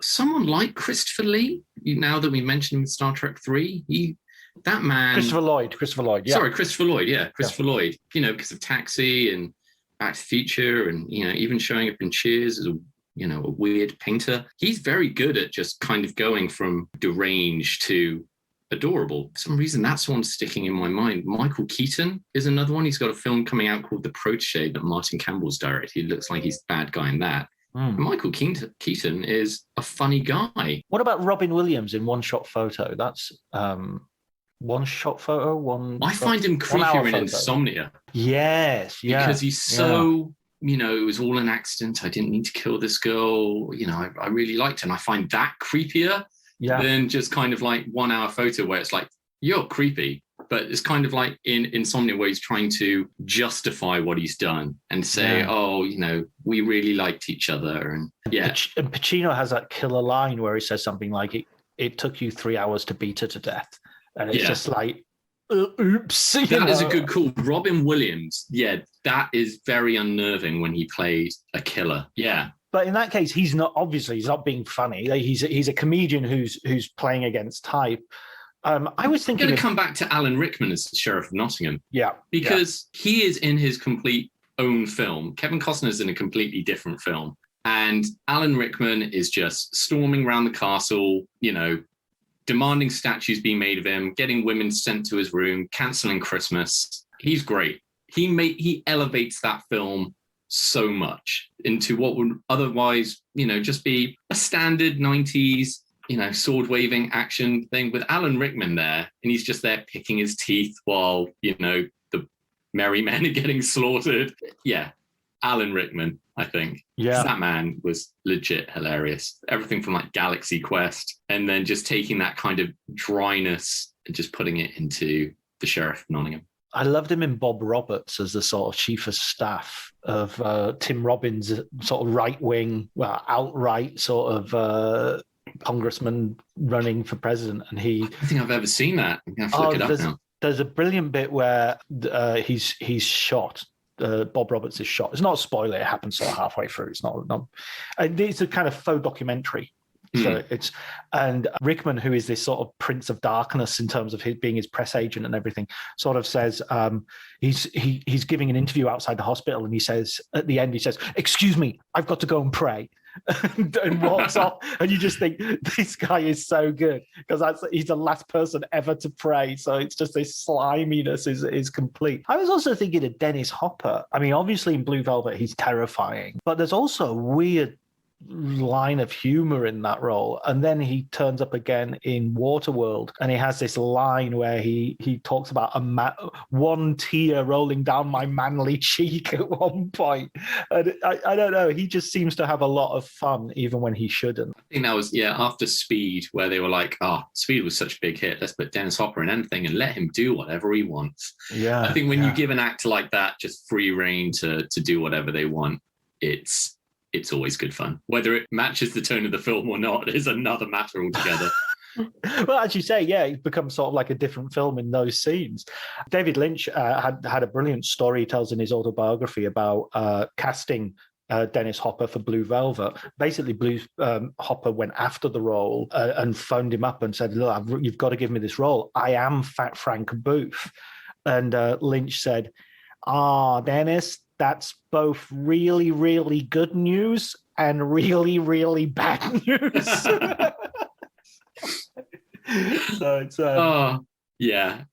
Someone like Christopher Lee, now that we mentioned him in Star Trek 3, that man... Christopher Lloyd, yeah. Sorry, Christopher Lloyd, yeah. Christopher Lloyd, because of Taxi and Back to the Future and, even showing up in Cheers as a weird painter. He's very good at just kind of going from deranged to adorable. For some reason, that's one sticking in my mind. Michael Keaton is another one. He's got a film coming out called The Protégé that Martin Campbell's directed. He looks like he's the bad guy in that. Michael Keaton is a funny guy. What about Robin Williams in One Shot Photo? That's One Shot Photo. I find him creepier in Insomnia. Yes, yeah. Because he's so... it was all an accident. I didn't need to kill this girl. I really liked her. And I find that creepier than just kind of like 1 hour photo where it's like, you're creepy. But it's kind of like in Insomnia where he's trying to justify what he's done and say, we really liked each other. And And Pacino has that killer line where he says something like, it took you 3 hours to beat her to death. And it's just like, oops. That is a good call. Robin Williams, that is very unnerving when he plays a killer. Yeah. But in that case, he's not being funny. He's a comedian who's playing against type. I was thinking... I'm going to come back to Alan Rickman as the Sheriff of Nottingham. Yeah. Because he is in his complete own film. Kevin Costner's in a completely different film. And Alan Rickman is just storming around the castle, demanding statues being made of him, getting women sent to his room, cancelling Christmas. He's great. He elevates that film so much into what would otherwise, just be a standard 90s, sword waving action thing with Alan Rickman there. And he's just there picking his teeth while, the merry men are getting slaughtered. Yeah. Alan Rickman, I think. Yeah. That man was legit hilarious. Everything from like Galaxy Quest and then just taking that kind of dryness and just putting it into the Sheriff of Nottingham. I loved him in Bob Roberts as the sort of chief of staff of Tim Robbins' sort of right-wing, outright sort of congressman running for president. And I don't think I've ever seen that. I'm going to have to look it up now. There's a brilliant bit where he's shot. Bob Roberts is shot. It's not a spoiler. It happens sort of halfway through. It's not. It's a kind of faux documentary. So and Rickman, who is this sort of Prince of Darkness in terms of being his press agent and everything, sort of says he's giving an interview outside the hospital, and he says at the end, "Excuse me, I've got to go and pray." and walks off, and you just think this guy is so good because he's the last person ever to pray. So it's just this sliminess is complete. I was also thinking of Dennis Hopper. I mean, obviously in Blue Velvet he's terrifying, but there's also a weird line of humor in that role. And then he turns up again in Waterworld, and he has this line where he talks about one tear rolling down my manly cheek at one point. And I don't know, he just seems to have a lot of fun even when he shouldn't. I think that was after Speed, where they were like, Speed was such a big hit, let's put Dennis Hopper in anything and let him do whatever he wants. I think when you give an actor like that just free reign to do whatever they want, it's always good fun. Whether it matches the tone of the film or not is another matter altogether. Well, as you say, it becomes sort of like a different film in those scenes. David Lynch had a brilliant story he tells in his autobiography about casting Dennis Hopper for Blue Velvet. Basically, Hopper went after the role and phoned him up and said, "Look, you've got to give me this role. I am Fat Frank Booth." And Lynch said, Dennis, that's both really, really good news and really, really bad news. So it's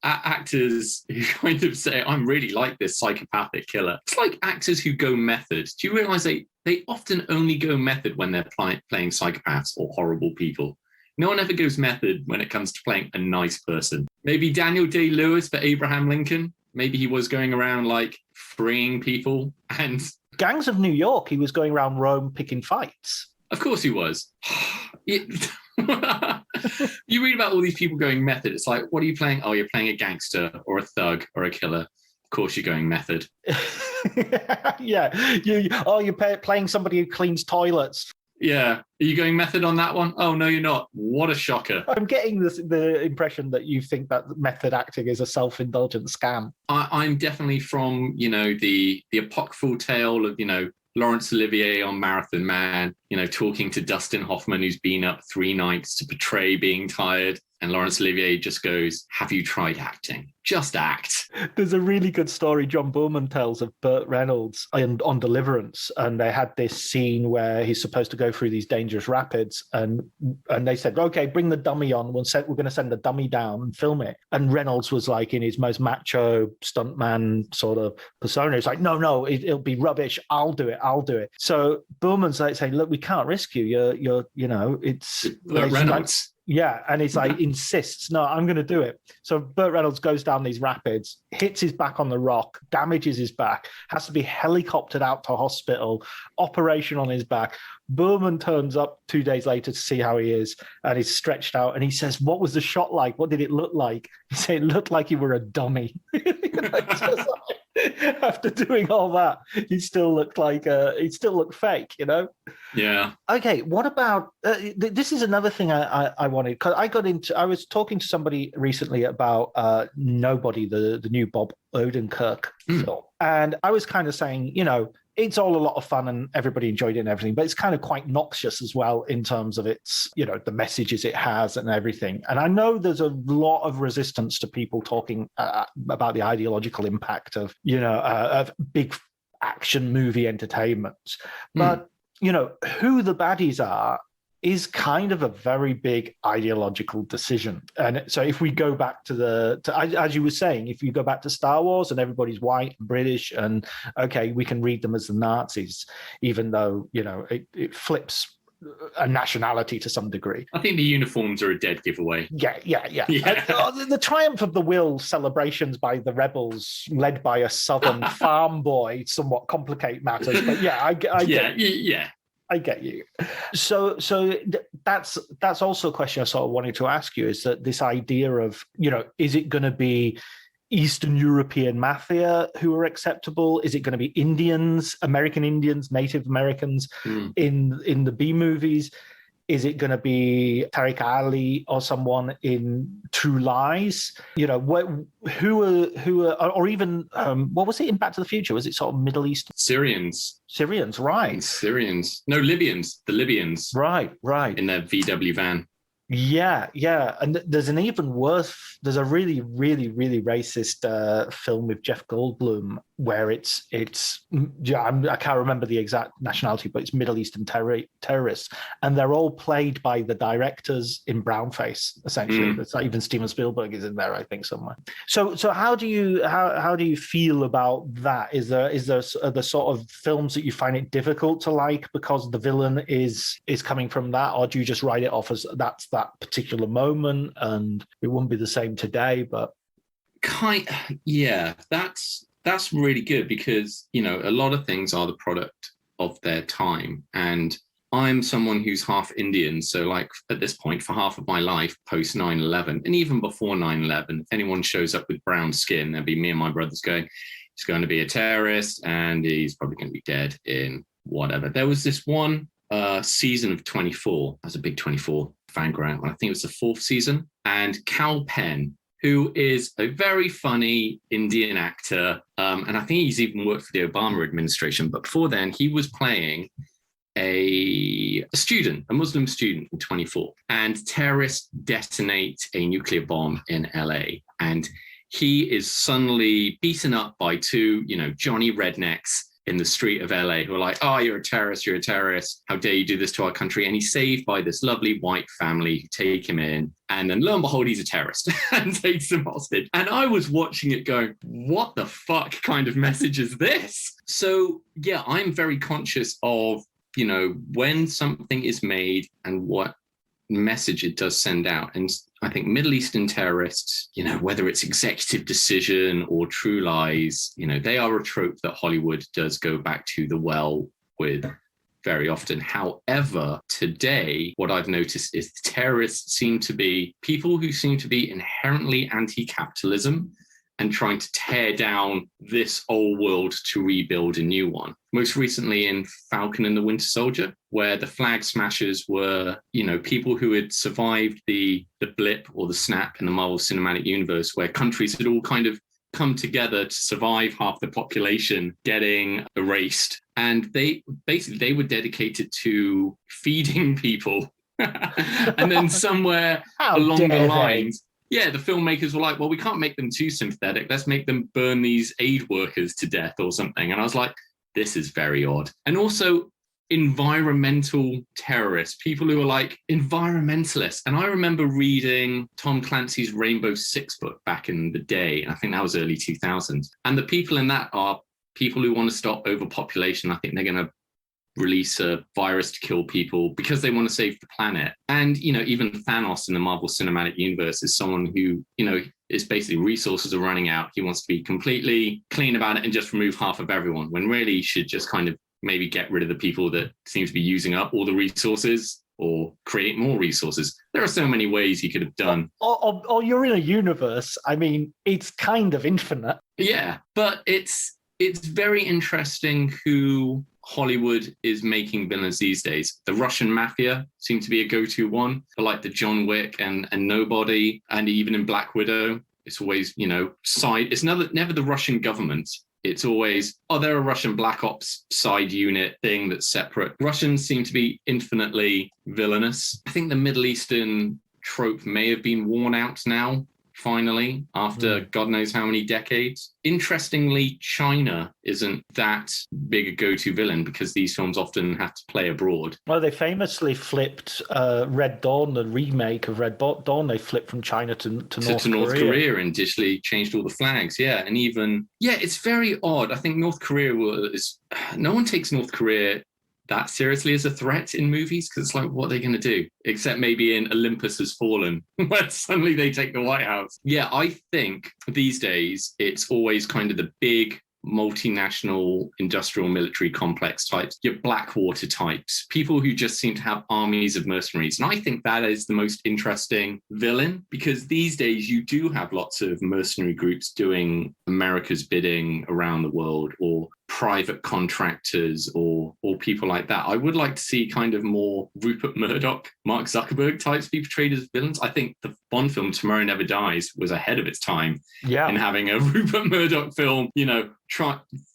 actors who kind of say, "I'm really like this psychopathic killer." It's like actors who go method. Do you realize they often only go method when they're playing psychopaths or horrible people? No one ever goes method when it comes to playing a nice person. Maybe Daniel Day-Lewis for Abraham Lincoln. Maybe he was going around like freeing people and... Gangs of New York, he was going around Rome picking fights. Of course he was. You read about all these people going method. It's like, what are you playing? Oh, you're playing a gangster or a thug or a killer. Of course you're going method. Yeah, you're playing somebody who cleans toilets. Yeah. Are you going method on that one? Oh, no, you're not. What a shocker. I'm getting the impression that you think that method acting is a self-indulgent scam. I'm definitely from, the apocryphal tale of, Laurence Olivier on Marathon Man, talking to Dustin Hoffman, who's been up 3 nights to portray being tired. And Laurence Olivier just goes, have you tried acting? Just act. There's a really good story John Boorman tells of Burt Reynolds on Deliverance. And they had this scene where he's supposed to go through these dangerous rapids. And they said, okay, bring the dummy on. We're going to send the dummy down and film it. And Reynolds was like in his most macho stuntman sort of persona. It's like, no, it'll be rubbish. I'll do it. So Boorman's like saying, look, we can't risk you. It's Reynolds. Yeah, and he's like insists, no, I'm going to do it. So Burt Reynolds goes down these rapids, hits his back on the rock, damages his back, has to be helicoptered out to hospital, operation on his back. Boorman turns up 2 days later to see how he is, and he's stretched out, and he says, what was the shot like? What did it look like? He said, it looked like you were a dummy. After doing all that, he still looked fake, Yeah. Okay, what about this is another thing I wanted, because I was talking to somebody recently about Nobody, the new Bob Odenkirk film, and I was kind of saying, it's all a lot of fun and everybody enjoyed it and everything, but it's kind of quite noxious as well in terms of its, the messages it has and everything. And I know there's a lot of resistance to people talking about the ideological impact of, of big action movie entertainment. But, who the baddies are is kind of a very big ideological decision. And so if we go back to as you were saying, if you go back to Star Wars and everybody's white and British and okay, we can read them as the Nazis, even though, it flips a nationality to some degree. I think the uniforms are a dead giveaway. Yeah. The Triumph of the Will celebrations by the rebels, led by a southern farm boy, somewhat complicate matters. But I get you. So that's also a question I sort of wanted to ask you, is that this idea of, is it going to be Eastern European mafia who are acceptable? Is it going to be Indians, American Indians, Native Americans in the B movies? Is it going to be Tariq Ali or someone in True Lies? Who are, or even what was it in Back to the Future? Was it sort of Middle East? Syrians, right? Syrians. No, Libyans. The Libyans. Right. In their VW van. Yeah. And there's an even worse. There's a really, really, really racist film with Jeff Goldblum where it's I can't remember the exact nationality, but it's Middle Eastern terrorists, and they're all played by the directors in brownface. Essentially, it's not even Steven Spielberg is in there, I think, somewhere. So how do you feel about that? Is there the sort of films that you find it difficult to like because the villain is coming from that, or do you just write it off as that's that particular moment and it wouldn't be the same today? But that's really good because a lot of things are the product of their time, and I'm someone who's half Indian, so like at this point for half of my life post 9/11 and even before 9/11, if anyone shows up with brown skin, there'd be me and my brothers going, he's going to be a terrorist and he's probably going to be dead in whatever. There was this one season of 24. I was a big 24 fan growing up. I think it was the 4th season. And Cal Penn, who is a very funny Indian actor, and I think he's even worked for the Obama administration. But before then, he was playing a Muslim student in 24. And terrorists detonate a nuclear bomb in LA. And he is suddenly beaten up by 2, Johnny rednecks in the street of LA who are like, oh, you're a terrorist. How dare you do this to our country? And he's saved by this lovely white family who take him in. And then lo and behold, he's a terrorist and takes him hostage. And I was watching it going, what the fuck kind of message is this? So yeah, I'm very conscious of, when something is made and what message it does send out. And I think Middle Eastern terrorists, whether it's Executive Decision or True Lies, they are a trope that Hollywood does go back to the well with very often. However, today, what I've noticed is terrorists seem to be people who seem to be inherently anti-capitalism and trying to tear down this old world to rebuild a new one. Most recently in Falcon and the Winter Soldier, where the flag smashers were, people who had survived the blip or the snap in the Marvel Cinematic Universe, where countries had all kind of come together to survive half the population getting erased. And they were dedicated to feeding people. And then somewhere along the lines, the filmmakers were like, well, we can't make them too sympathetic. Let's make them burn these aid workers to death or something. And I was like, this is very odd. And also environmental terrorists, people who are like environmentalists. And I remember reading Tom Clancy's Rainbow Six book back in the day. I think that was early 2000s. And the people in that are people who want to stop overpopulation. I think they're going to release a virus to kill people because they want to save the planet. And, even Thanos in the Marvel Cinematic Universe is someone who, is basically resources are running out. He wants to be completely clean about it and just remove half of everyone, when really he should just kind of maybe get rid of the people that seem to be using up all the resources or create more resources. There are so many ways he could have done. Or you're in a universe. I mean, it's kind of infinite. Yeah, but it's very interesting who Hollywood is making villains these days. The Russian mafia seem to be a go-to one for like the John Wick and Nobody, and even in Black Widow, it's always, it's never the Russian government. It's always, they're a Russian Black Ops side unit thing that's separate. Russians seem to be infinitely villainous. I think the Middle Eastern trope may have been worn out now, finally, after God knows how many decades. Interestingly, China isn't that big a go-to villain because these films often have to play abroad. Well, they famously flipped Red Dawn, the remake of Red Dawn. They flipped from China to North Korea and digitally changed all the flags. Yeah, and even, it's very odd. I think North Korea no one takes North Korea that seriously as a threat in movies, because it's like, what are they going to do? Except maybe in Olympus Has Fallen, where suddenly they take the White House. Yeah, I think these days it's always kind of the big multinational industrial military complex types, your Blackwater types, people who just seem to have armies of mercenaries. And I think that is the most interesting villain, because these days you do have lots of mercenary groups doing America's bidding around the world, or private contractors or people like that. I would like to see kind of more Rupert Murdoch, Mark Zuckerberg types be portrayed as villains. I think the Bond film Tomorrow Never Dies was ahead of its time in having a Rupert Murdoch film,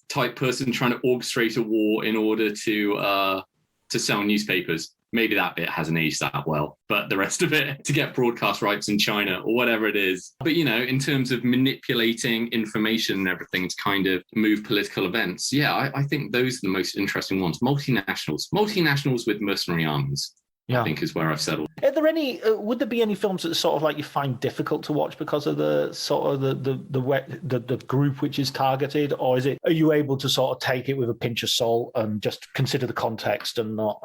type person trying to orchestrate a war in order to sell newspapers. Maybe that bit hasn't aged that well, but the rest of it to get broadcast rights in China or whatever it is. But, in terms of manipulating information and everything to kind of move political events, I think those are the most interesting ones. Multinationals with mercenary armies. I think is where I've settled. Are there any? Would there be any films that sort of like you find difficult to watch because of the sort of the group which is targeted, or are you able to sort of take it with a pinch of salt and just consider the context and not?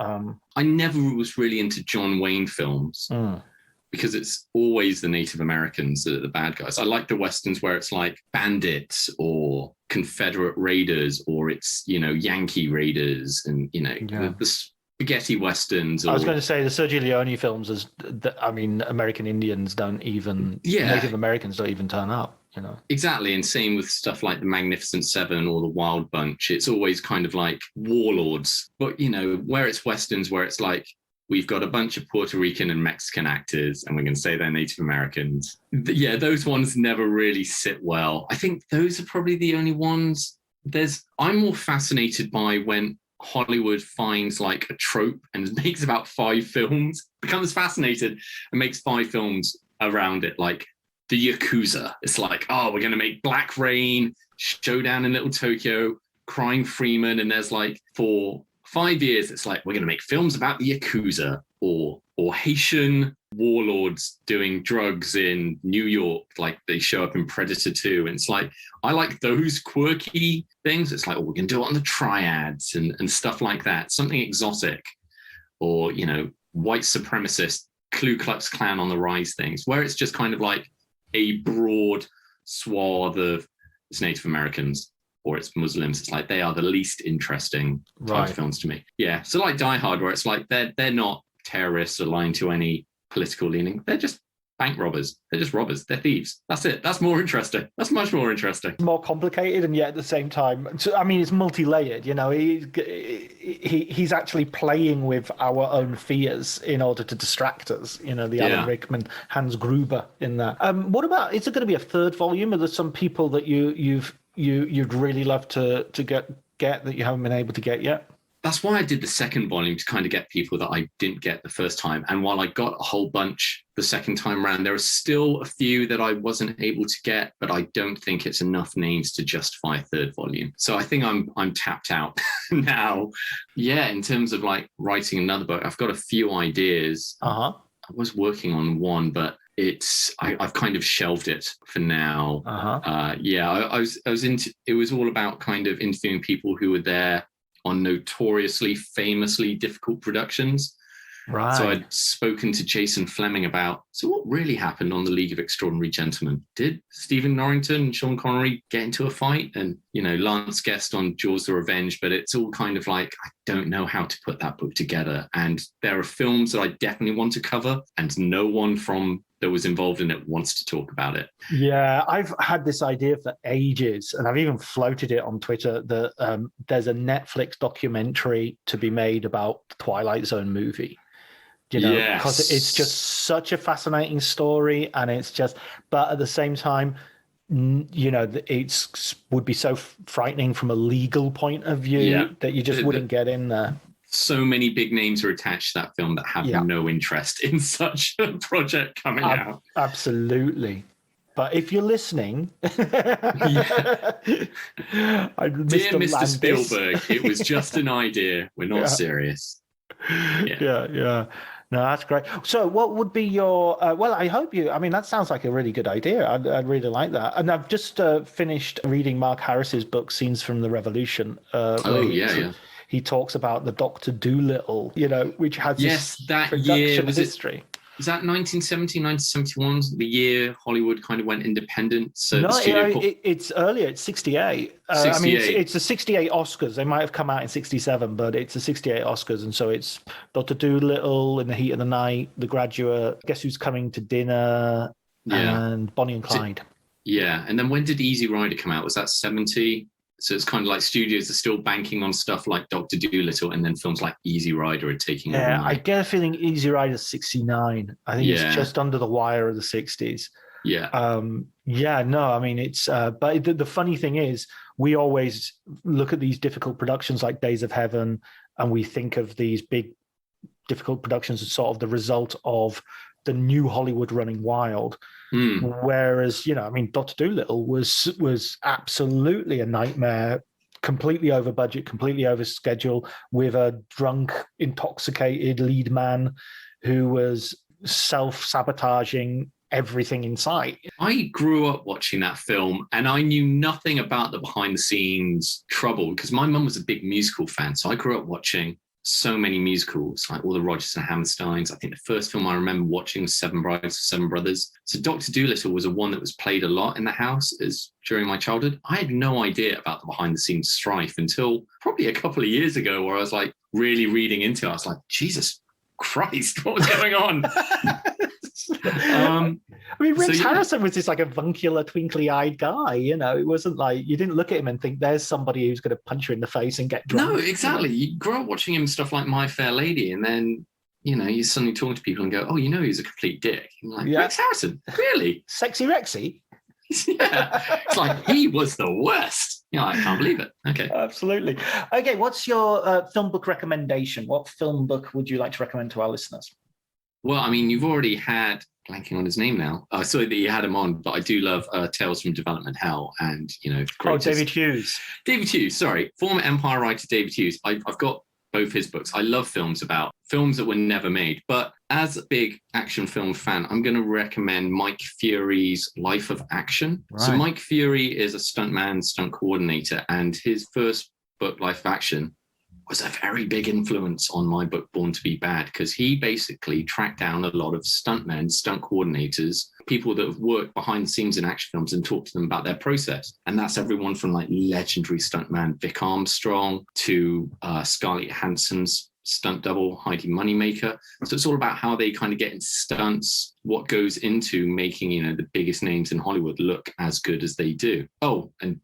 I never was really into John Wayne films. Because it's always the Native Americans that are the bad guys. I like the Westerns where it's like bandits or Confederate raiders, or it's, Yankee raiders and, the spaghetti Westerns. I was going to say the Sergio Leone films, American Indians don't even, Native Americans don't even turn up. Exactly. And same with stuff like the Magnificent Seven or the Wild Bunch. It's always kind of like warlords. But, where it's Westerns, where it's like, we've got a bunch of Puerto Rican and Mexican actors, and we're going to say they're Native Americans. Those ones never really sit well. I think those are probably the only ones. I'm more fascinated by when Hollywood finds like a trope and makes about 5 films, becomes fascinated and makes 5 films around it, like the Yakuza. It's like, we're going to make Black Rain, Showdown in Little Tokyo, Crying Freeman, and there's like for 5 years, it's like, we're going to make films about the Yakuza or Haitian warlords doing drugs in New York, like they show up in Predator 2. And it's like, I like those quirky things. It's like, we're going to do it on the triads and stuff like that. Something exotic, or, white supremacist, Ku Klux Klan on the rise things, where it's just kind of like a broad swath of it's Native Americans or it's Muslims. It's like they are the least interesting type of films to me. Yeah. So like Die Hard, where it's like they're not terrorists aligned to any political leaning. They're just bank robbers. They're just robbers. They're thieves. That's it. That's more interesting. That's much more interesting. More complicated, and yet at the same time, I mean, it's multi-layered. You know, he's actually playing with our own fears in order to distract us. You know, the Alan Rickman, Hans Gruber in that. What about? Is it going to be a third volume? Are there some people that you'd really love to get that you haven't been able to get yet? That's why I did the second volume, to kind of get people that I didn't get the first time. And while I got a whole bunch the second time around, there are still a few that I wasn't able to get, but I don't think it's enough names to justify a third volume. So I think I'm tapped out now. Yeah, in terms of like writing another book, I've got a few ideas. I was working on one, but I've kind of shelved it for now. I was into, it was all about kind of interviewing people who were there on notoriously, famously difficult productions. Right. So I'd spoken to Jason Fleming about, so what really happened on The League of Extraordinary Gentlemen? Did Stephen Norrington and Sean Connery get into a fight? And, you know, Lance Guest on Jaws the Revenge, but it's all kind of like, I don't know how to put that book together. And there are films that I definitely want to cover, and no one that was involved in it wants to talk about it. Yeah, I've had this idea for ages, and I've even floated it on Twitter that there's a Netflix documentary to be made about the Twilight Zone movie. You know, because it's just such a fascinating story, and it's just, but at the same time, you know, it's would be so frightening from a legal point of view that you just wouldn't get in there. So many big names are attached to that film that have no interest in such a project coming out. Absolutely. But if you're listening, Dear Mr. Spielberg, it was just an idea. We're not serious. Yeah. No, that's great. So what would be your, well, I hope I mean, that sounds like a really good idea. I'd really like that. And I've just finished reading Mark Harris's book, Scenes from the Revolution. He talks about the Dr. Dolittle, you know, which has that production year, history. Was that 1970, 1971, the year Hollywood kind of went independent? So no, it's earlier. It's 68. 68. I mean, it's the 68 Oscars. They might have come out in 67, but it's the 68 Oscars. And so it's Dr. Dolittle, In the Heat of the Night, The Graduate, Guess Who's Coming to Dinner, and Bonnie and Clyde. And then when did Easy Rider come out? Was that 70? So it's kind of like studios are still banking on stuff like Dr. Dolittle, and then films like Easy Rider are taking over. Yeah, I get a feeling Easy Rider's 69. I think it's just under the wire of the 60s. I mean, it's, but the funny thing is, we always look at these difficult productions like Days of Heaven, and we think of these big, difficult productions as sort of the result of the new Hollywood running wild. Whereas, you know, I mean, Dr. Dolittle was absolutely a nightmare, completely over budget, completely over schedule, with a drunk, intoxicated lead man who was self-sabotaging everything in sight. I grew up watching that film, and I knew nothing about the behind-the-scenes trouble, because my mum was a big musical fan. So I grew up watching so many musicals, like all the Rodgers and Hammersteins. I think the first film I remember watching was Seven Brides for Seven Brothers. So Dr. Dolittle was one that was played a lot in the house during my childhood. I had no idea about the behind-the-scenes strife until probably a couple of years ago, where I was like really reading into it. I was like, Jesus Christ, what was going on? I mean, Rex Harrison was just like a avuncular, twinkly-eyed guy. You know, it wasn't like you didn't look at him and think there's somebody who's going to punch you in the face and get drunk. No, exactly. You grow up watching him stuff like My Fair Lady, and then you know you suddenly talk to people and go, "Oh, you know, he's a complete dick." I'm like, Rex Harrison, really? Sexy Rexy? It's like he was the worst. You know, I can't believe it. Okay, absolutely. Okay, what's your film book recommendation? What film book would you like to recommend to our listeners? Well, I mean, you've already had, blanking on his name now. I saw that you had him on, but I do love Tales from Development Hell, and, you know, David Hughes. David Hughes, sorry. Former Empire writer David Hughes. I've got both his books. I love films about films that were never made. But as a big action film fan, I'm going to recommend Mike Fury's Life of Action. Right. So Mike Fury is a stuntman, stunt coordinator, and his first book, Life of Action, was a very big influence on my book, Born to be Bad, because he basically tracked down a lot of stuntmen, stunt coordinators, people that have worked behind the scenes in action films, and talked to them about their process. And that's everyone from like legendary stuntman Vic Armstrong to Scarlett Johansson's stunt double Heidi Moneymaker. So it's all about how they kind of get into stunts, what goes into making, the biggest names in Hollywood look as good as they do. Oh, and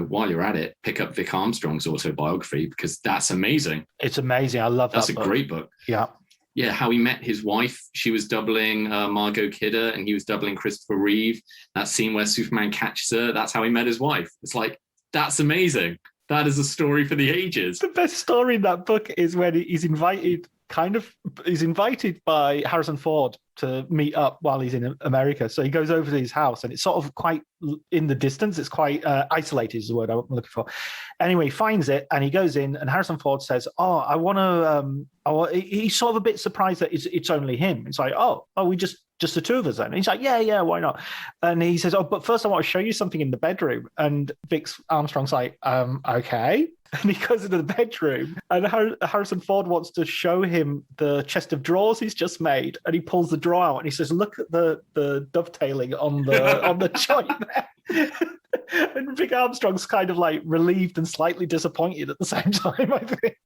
while you're at it, pick up Vic Armstrong's autobiography, because that's amazing. It's amazing. I love that. That's a great book. Yeah. Yeah, how he met his wife. She was doubling Margot Kidder and he was doubling Christopher Reeve. That scene where Superman catches her, that's how he met his wife. It's like, that's amazing. That is a story for the ages. The best story in that book is when he's invited by Harrison Ford to meet up while he's in America. So he goes over to his house, and it's sort of quite in the distance. It's quite isolated is the word I'm looking for. Anyway, he finds it, and he goes in, and Harrison Ford says, "Oh, I want to." He's sort of a bit surprised that it's only him. It's like, "Oh, we just the two of us then." And he's like, yeah, why not? And he says, "Oh, but first I want to show you something in the bedroom." And Vic Armstrong's like, okay. And he goes into the bedroom, and Harrison Ford wants to show him the chest of drawers he's just made, and he pulls the drawer out, and he says, "Look at the dovetailing on the joint there." And Vic Armstrong's kind of like relieved and slightly disappointed at the same time, I think.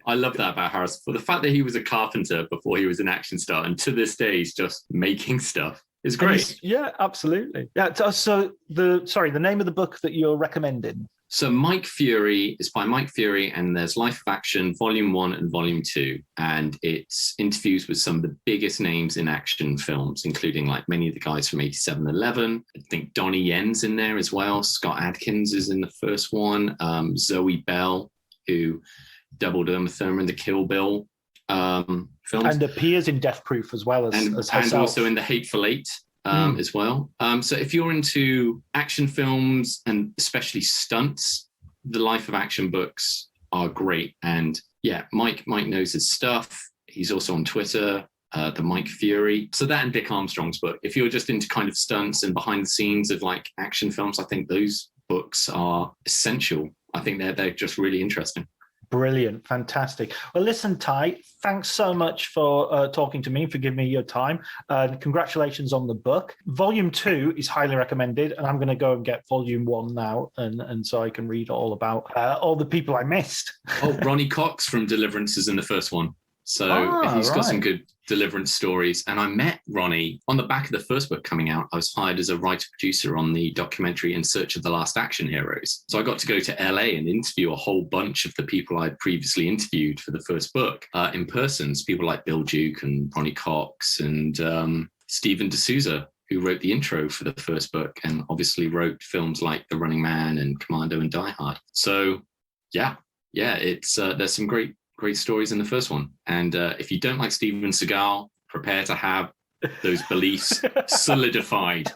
I love that about Harrison Ford. The fact that he was a carpenter before he was an action star, and to this day he's just making stuff, is great. Yeah, absolutely. Yeah. So the name of the book that you're recommending. So Mike Fury is by Mike Fury, and there's Life of Action Volume 1 and Volume 2. And it's interviews with some of the biggest names in action films, including like many of the guys from 8711. I think Donnie Yen's in there as well. Scott Adkins is in the first one. Zoe Bell, who doubled Uma Thurman in the Kill Bill films. And appears in Death Proof as well as herself. And also in The Hateful Eight. As well. So if you're into action films and especially stunts, the Life of Action books are great. And yeah, Mike knows his stuff. He's also on Twitter, the Mike Fury. So that and Vic Armstrong's book. If you're just into kind of stunts and behind the scenes of like action films, I think those books are essential. I think they're just really interesting. Brilliant. Fantastic. Well, listen, Ty, thanks so much for talking to me, for giving me your time. Congratulations on the book. Volume 2 is highly recommended, and I'm going to go and get Volume 1 now, and so I can read all about all the people I missed. Oh, Ronnie Cox from Deliverance is in the first one. So he's got some good Deliverance stories. And I met Ronnie on the back of the first book coming out. I was hired as a writer-producer on the documentary In Search of the Last Action Heroes. So I got to go to LA and interview a whole bunch of the people I'd previously interviewed for the first book in person. So people like Bill Duke and Ronnie Cox and Stephen D'Souza, who wrote the intro for the first book and obviously wrote films like The Running Man and Commando and Die Hard. So yeah, it's there's some great stories in the first one. And if you don't like Steven Seagal, prepare to have those beliefs solidified.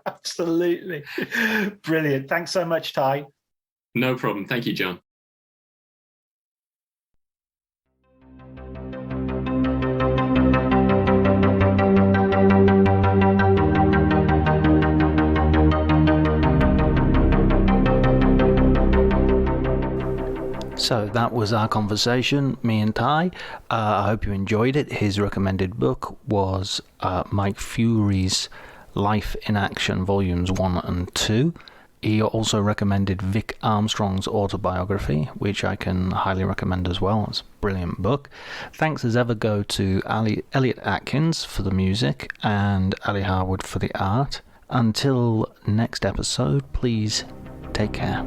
Absolutely. Brilliant. Thanks so much, Ty. No problem. Thank you, John. So that was our conversation, me and Ty. I hope you enjoyed it. His recommended book was Mike Fury's Life in Action Volumes 1 and 2. He also recommended Vic Armstrong's autobiography, which I can highly recommend as well. It's a brilliant book. Thanks as ever go to Elliot Atkins for the music and Ali Harwood for the art. Until next episode, please take care.